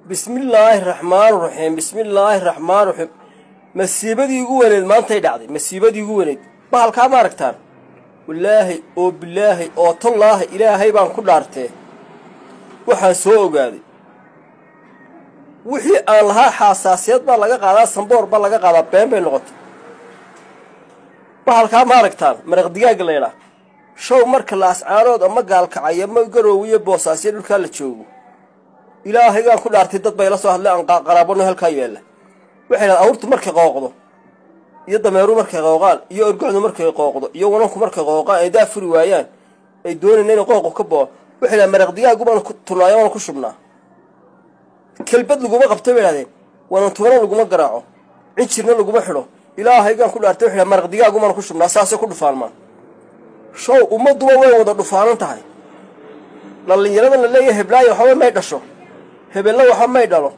بسم الله الرحمن الرحيم بسم الله الرحمن الرحيم مسيبدي يقول المانتي دعدي مسيبدي يقول بحالكا ما aragtaan والله او بالله او تالله إلهي بان ku dhaartay waxaan soo ogaaday wixii aan lahaa xasaasiyad baa laga qaadaa sanboor baa laga qaadaa been bay noqotay baalka ma aragtaan maraq digaag leeyna show marka la ascaarood ama gaalkacay ama garoowiye boosaasyo dhulka la joogo ilaahay aan ku dhaartay dad bay la soo hadlay aan qaraabano halka yeela waxay awrtu markay qooqdo iyo dameeru markay qooqaan iyo orgocdu markay qooqdo iyo wananku markay qooqaan ay daafuri waayaan ay doonayeen in qooqo ka boo waxay maraq digaag baan ku tulaayo ku shubnaa kelbad laguma qabto weeyadeen wanan tuuro laguma garaaco injirna laguma xiro ilaahay aan ku dhaartay waxay maraq digaag baan ku shubnaa saasoo ku dhufaalmaan show umadu way wada dhufaalan tahay dhalinyarada la leeyahay heblaayo waxa ma dhasho hebelna waxa ma dhalo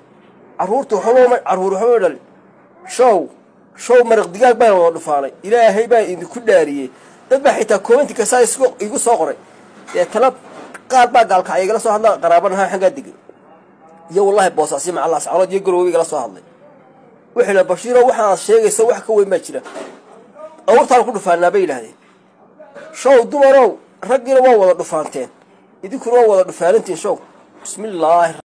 caruurtu waxa dhali show maraq digaag baan wada dhufaalay ilaahay baa idinku dhaariyay dad baa xitaa comment ka saay igu soo qoray ee talab qaar baa gaalka ayagala soo hadla qaraabanaha xaga digay iyo wallahi boosaasi ma Allah saarad iyo garoowiga la soo hadlay wixii la bashiiro waxa sheegaysa wax ka weyn ma jira awrtaan ku dhufaanaa bay ilaahay show dumarow ragina waa wada dhufaanteen idinkuna waa wada dhufaalantiin show bismillaah